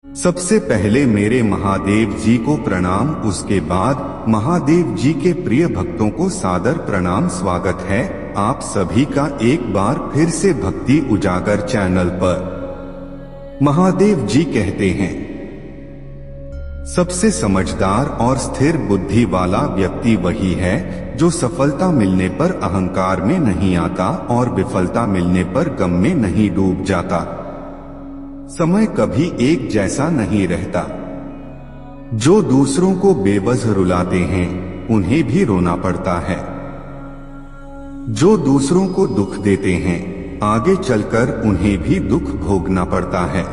सबसे पहले मेरे महादेव जी को प्रणाम, उसके बाद महादेव जी के प्रिय भक्तों को सादर प्रणाम। स्वागत है आप सभी का एक बार फिर से भक्ति उजागर चैनल पर। महादेव जी कहते हैं, सबसे समझदार और स्थिर बुद्धि वाला व्यक्ति वही है जो सफलता मिलने पर अहंकार में नहीं आता और विफलता मिलने पर गम में नहीं डूब जाता। समय कभी एक जैसा नहीं रहता। जो दूसरों को बेवजह रुलाते हैं उन्हें भी रोना पड़ता है। जो दूसरों को दुख देते हैं आगे चलकर उन्हें भी दुख भोगना पड़ता है।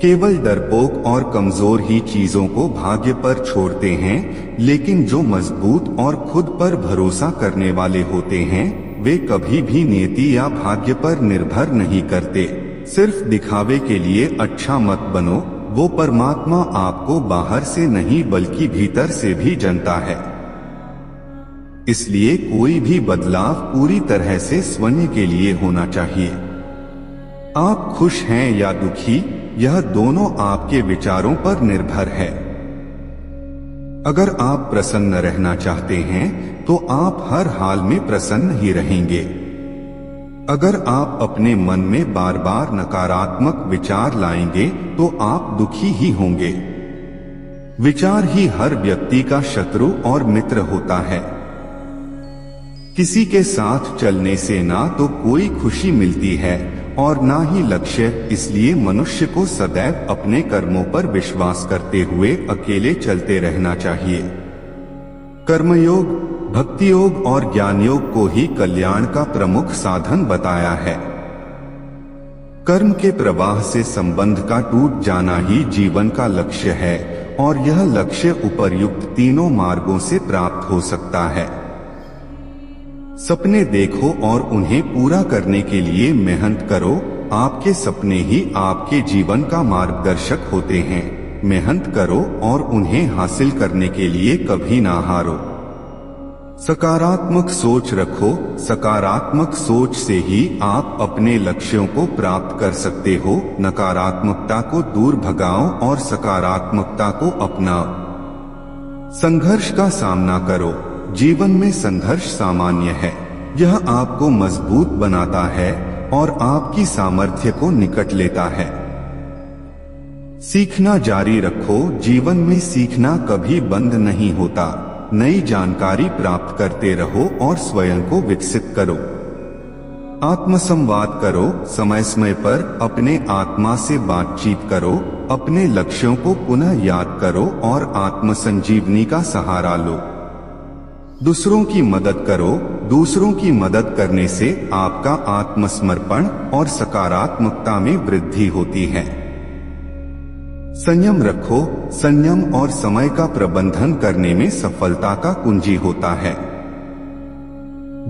केवल डरपोक और कमजोर ही चीजों को भाग्य पर छोड़ते हैं, लेकिन जो मजबूत और खुद पर भरोसा करने वाले होते हैं वे कभी भी नियति या भाग्य पर निर्भर नहीं करते। सिर्फ दिखावे के लिए अच्छा मत बनो, वो परमात्मा आपको बाहर से नहीं बल्कि भीतर से भी जानता है। इसलिए कोई भी बदलाव पूरी तरह से स्वयं के लिए होना चाहिए। आप खुश हैं या दुखी, यह दोनों आपके विचारों पर निर्भर है। अगर आप प्रसन्न रहना चाहते हैं तो आप हर हाल में प्रसन्न ही रहेंगे। अगर आप अपने मन में बार बार नकारात्मक विचार लाएंगे तो आप दुखी ही होंगे। विचार ही हर व्यक्ति का शत्रु और मित्र होता है। किसी के साथ चलने से ना तो कोई खुशी मिलती है और ना ही लक्ष्य, इसलिए मनुष्य को सदैव अपने कर्मों पर विश्वास करते हुए अकेले चलते रहना चाहिए। कर्मयोग, भक्ति योग और ज्ञान योग को ही कल्याण का प्रमुख साधन बताया है। कर्म के प्रवाह से संबंध का टूट जाना ही जीवन का लक्ष्य है और यह लक्ष्य उपर्युक्त तीनों मार्गों से प्राप्त हो सकता है। सपने देखो और उन्हें पूरा करने के लिए मेहनत करो। आपके सपने ही आपके जीवन का मार्गदर्शक होते हैं। मेहनत करो और उन्हें हासिल करने के लिए कभी ना हारो। सकारात्मक सोच रखो। सकारात्मक सोच से ही आप अपने लक्ष्यों को प्राप्त कर सकते हो। नकारात्मकता को दूर भगाओ और सकारात्मकता को अपनाओ। संघर्ष का सामना करो। जीवन में संघर्ष सामान्य है। यह आपको मजबूत बनाता है और आपकी सामर्थ्य को निकट लेता है। सीखना जारी रखो। जीवन में सीखना कभी बंद नहीं होता। नई जानकारी प्राप्त करते रहो और स्वयं को विकसित करो। आत्मसंवाद करो। समय समय पर अपने आत्मा से बातचीत करो। अपने लक्ष्यों को पुनः याद करो और आत्मसंजीवनी का सहारा लो। दूसरों की मदद करो। दूसरों की मदद करने से आपका आत्मसमर्पण और सकारात्मकता में वृद्धि होती है। संयम रखो। संयम और समय का प्रबंधन करने में सफलता का कुंजी होता है।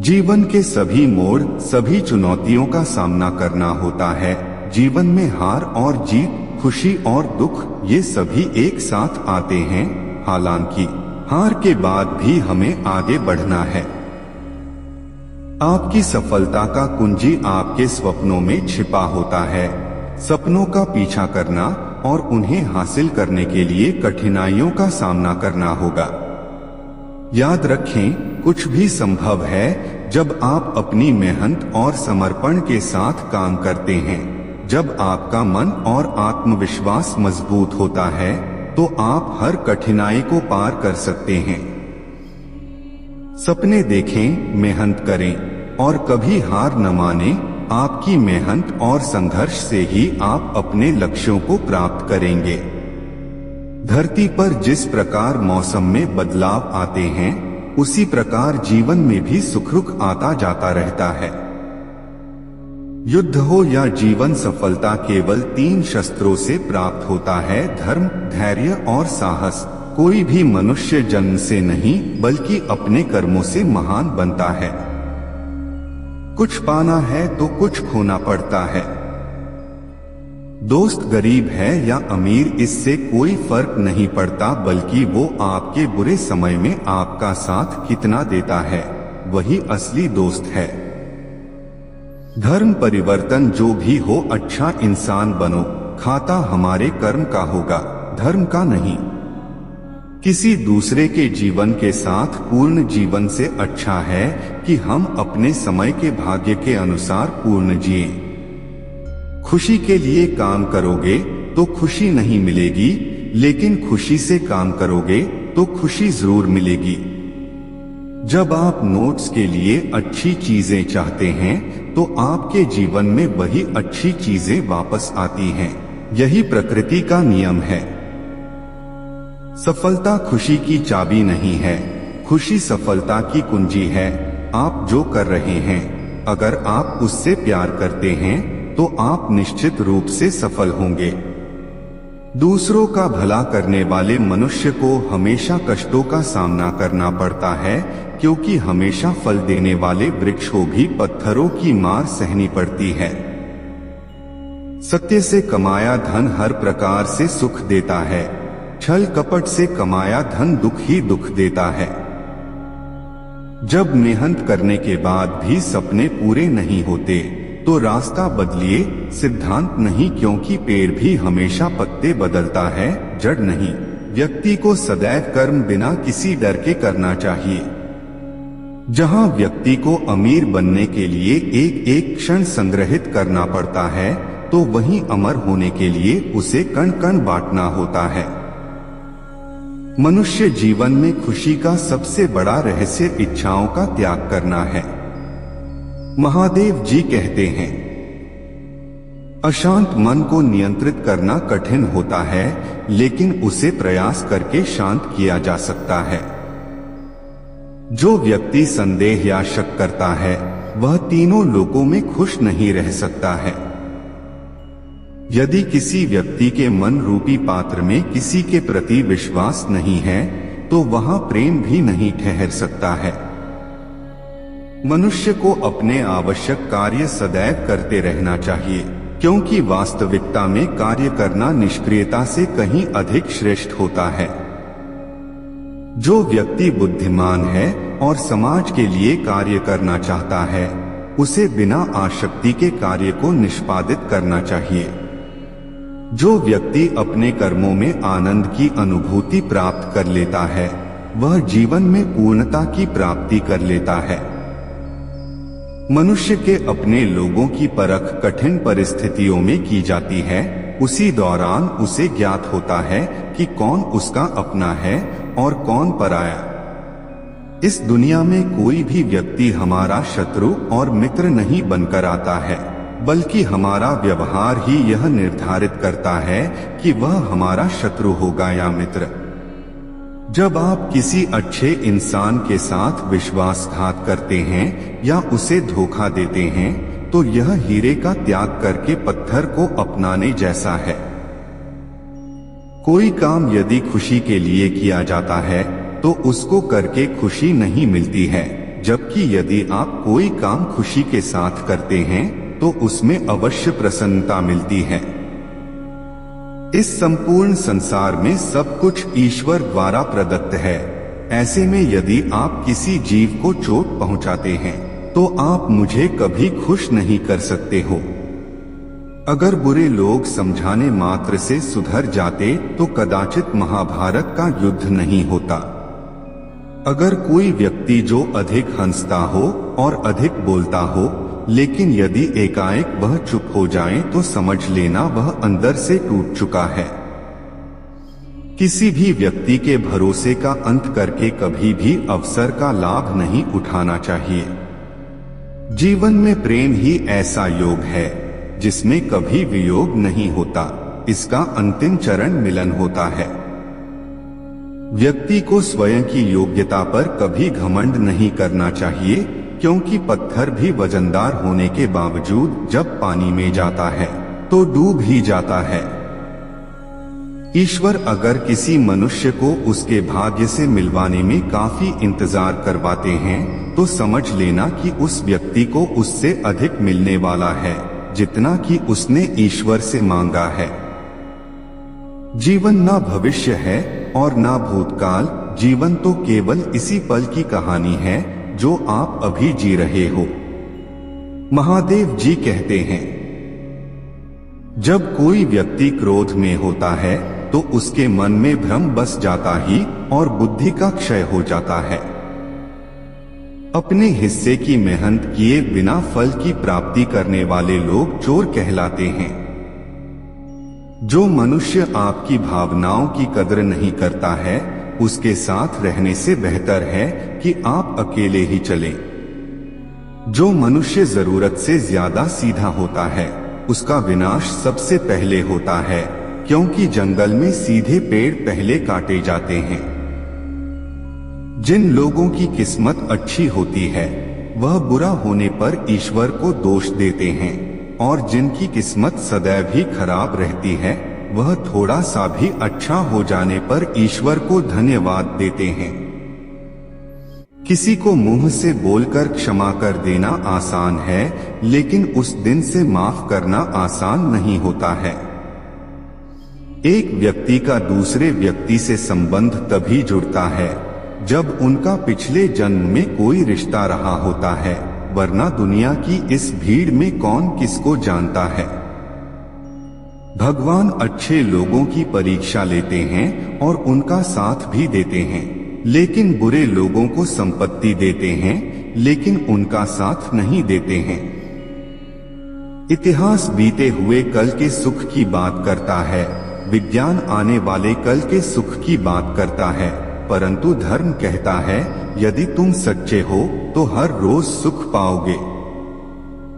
जीवन के सभी मोड़, सभी चुनौतियों का सामना करना होता है। जीवन में हार और जीत, खुशी और दुख, ये सभी एक साथ आते हैं। हालांकि हार के बाद भी हमें आगे बढ़ना है। आपकी सफलता का कुंजी आपके सपनों में छिपा होता है। सपनों का पीछा करना और उन्हें हासिल करने के लिए कठिनाइयों का सामना करना होगा। याद रखें, कुछ भी संभव है जब आप अपनी मेहनत और समर्पण के साथ काम करते हैं। जब आपका मन और आत्मविश्वास मजबूत होता है तो आप हर कठिनाई को पार कर सकते हैं। सपने देखें, मेहनत करें और कभी हार न माने। आपकी मेहनत और संघर्ष से ही आप अपने लक्ष्यों को प्राप्त करेंगे। धरती पर जिस प्रकार मौसम में बदलाव आते हैं उसी प्रकार जीवन में भी सुख आता जाता रहता है। युद्ध हो या जीवन, सफलता केवल 3 शस्त्रों से प्राप्त होता है: धर्म, धैर्य और साहस। कोई भी मनुष्य जन्म से नहीं बल्कि अपने कर्मों से महान बनता है। कुछ पाना है तो कुछ खोना पड़ता है। दोस्त गरीब है या अमीर, इससे कोई फर्क नहीं पड़ता, बल्कि वो आपके बुरे समय में आपका साथ कितना देता है, वही असली दोस्त है। धर्म परिवर्तन जो भी हो, अच्छा इंसान बनो। खाता हमारे कर्म का होगा, धर्म का नहीं। किसी दूसरे के जीवन के साथ पूर्ण जीवन से अच्छा है कि हम अपने समय के भाग्य के अनुसार पूर्ण जिए। खुशी के लिए काम करोगे तो खुशी नहीं मिलेगी, लेकिन खुशी से काम करोगे तो खुशी जरूर मिलेगी। जब आप नोट्स के लिए अच्छी चीजें चाहते हैं तो आपके जीवन में वही अच्छी चीजें वापस आती हैं। यही प्रकृति का नियम है। सफलता खुशी की चाबी नहीं है, खुशी सफलता की कुंजी है। आप जो कर रहे हैं, अगर आप उससे प्यार करते हैं तो आप निश्चित रूप से सफल होंगे। दूसरों का भला करने वाले मनुष्य को हमेशा कष्टों का सामना करना पड़ता है, क्योंकि हमेशा फल देने वाले वृक्ष को भी पत्थरों की मार सहनी पड़ती है। सत्य से कमाया धन हर प्रकार से सुख देता है, छल कपट से कमाया धन दुख ही दुख देता है। जब मेहनत करने के बाद भी सपने पूरे नहीं होते तो रास्ता बदलिए, सिद्धांत नहीं, क्योंकि पेड़ भी हमेशा पत्ते बदलता है, जड़ नहीं। व्यक्ति को सदैव कर्म बिना किसी डर के करना चाहिए। जहां व्यक्ति को अमीर बनने के लिए एक एक क्षण संग्रहित करना पड़ता है, तो वहीं अमर होने के लिए उसे कण कण बांटना होता है। मनुष्य जीवन में खुशी का सबसे बड़ा रहस्य इच्छाओं का त्याग करना है। महादेव जी कहते हैं, अशांत मन को नियंत्रित करना कठिन होता है, लेकिन उसे प्रयास करके शांत किया जा सकता है। जो व्यक्ति संदेह या शक करता है वह तीनों लोकों में खुश नहीं रह सकता है। यदि किसी व्यक्ति के मन रूपी पात्र में किसी के प्रति विश्वास नहीं है तो वहां प्रेम भी नहीं ठहर सकता है। मनुष्य को अपने आवश्यक कार्य सदैव करते रहना चाहिए, क्योंकि वास्तविकता में कार्य करना निष्क्रियता से कहीं अधिक श्रेष्ठ होता है। जो व्यक्ति बुद्धिमान है और समाज के लिए कार्य करना चाहता है, उसे बिना आसक्ति के कार्य को निष्पादित करना चाहिए। जो व्यक्ति अपने कर्मों में आनंद की अनुभूति प्राप्त कर लेता है, वह जीवन में पूर्णता की प्राप्ति कर लेता है। मनुष्य के अपने लोगों की परख कठिन परिस्थितियों में की जाती है। उसी दौरान उसे ज्ञात होता है कि कौन उसका अपना है और कौन पराया। इस दुनिया में कोई भी व्यक्ति हमारा शत्रु और मित्र नहीं बनकर आता है, बल्कि हमारा व्यवहार ही यह निर्धारित करता है कि वह हमारा शत्रु होगा या मित्र। जब आप किसी अच्छे इंसान के साथ विश्वासघात करते हैं या उसे धोखा देते हैं, तो यह हीरे का त्याग करके पत्थर को अपनाने जैसा है। कोई काम यदि खुशी के लिए किया जाता है तो उसको करके खुशी नहीं मिलती है, जबकि यदि आप कोई काम खुशी के साथ करते हैं तो उसमें अवश्य प्रसन्नता मिलती है। इस संपूर्ण संसार में सब कुछ ईश्वर द्वारा प्रदत्त है। ऐसे में यदि आप किसी जीव को चोट पहुंचाते हैं तो आप मुझे कभी खुश नहीं कर सकते हो। अगर बुरे लोग समझाने मात्र से सुधर जाते तो कदाचित महाभारत का युद्ध नहीं होता। अगर कोई व्यक्ति जो अधिक हंसता हो और अधिक बोलता हो, लेकिन यदि एकाएक वह चुप हो जाए तो समझ लेना वह अंदर से टूट चुका है। किसी भी व्यक्ति के भरोसे का अंत करके कभी भी अवसर का लाभ नहीं उठाना चाहिए। जीवन में प्रेम ही ऐसा योग है जिसमें कभी वियोग नहीं होता। इसका अंतिम चरण मिलन होता है। व्यक्ति को स्वयं की योग्यता पर कभी घमंड नहीं करना चाहिए, क्योंकि पत्थर भी वजनदार होने के बावजूद जब पानी में जाता है तो डूब ही जाता है। ईश्वर अगर किसी मनुष्य को उसके भाग्य से मिलवाने में काफी इंतजार करवाते हैं तो समझ लेना कि उस व्यक्ति को उससे अधिक मिलने वाला है जितना कि उसने ईश्वर से मांगा है। जीवन ना भविष्य है और ना भूतकाल, जीवन तो केवल इसी पल की कहानी है जो आप अभी जी रहे हो। महादेव जी कहते हैं, जब कोई व्यक्ति क्रोध में होता है तो उसके मन में भ्रम बस जाता ही और बुद्धि का क्षय हो जाता है। अपने हिस्से की मेहनत किए बिना फल की प्राप्ति करने वाले लोग चोर कहलाते हैं। जो मनुष्य आपकी भावनाओं की कदर नहीं करता है, उसके साथ रहने से बेहतर है कि आप अकेले ही चलें। जो मनुष्य जरूरत से ज्यादा सीधा होता है, उसका विनाश सबसे पहले होता है, क्योंकि जंगल में सीधे पेड़ पहले काटे जाते हैं। जिन लोगों की किस्मत अच्छी होती है, वह बुरा होने पर ईश्वर को दोष देते हैं, और जिनकी किस्मत सदैव ही खराब रहती है, वह थोड़ा सा भी अच्छा हो जाने पर ईश्वर को धन्यवाद देते हैं। किसी को मुंह से बोलकर क्षमा कर देना आसान है, लेकिन उस दिन से माफ करना आसान नहीं होता है। एक व्यक्ति का दूसरे व्यक्ति से संबंध तभी जुड़ता है जब उनका पिछले जन्म में कोई रिश्ता रहा होता है, वरना दुनिया की इस भीड़ में कौन किसको जानता है। भगवान अच्छे लोगों की परीक्षा लेते हैं और उनका साथ भी देते हैं, लेकिन बुरे लोगों को संपत्ति देते हैं, लेकिन उनका साथ नहीं देते हैं। इतिहास बीते हुए कल के सुख की बात करता है, विज्ञान आने वाले कल के सुख की बात करता है, परंतु धर्म कहता है यदि तुम सच्चे हो तो हर रोज सुख पाओगे।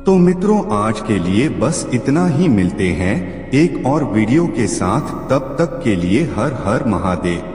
तो मित्रों, आज के लिए बस इतना ही। मिलते हैं एक और वीडियो के साथ, तब तक के लिए हर हर महादेव।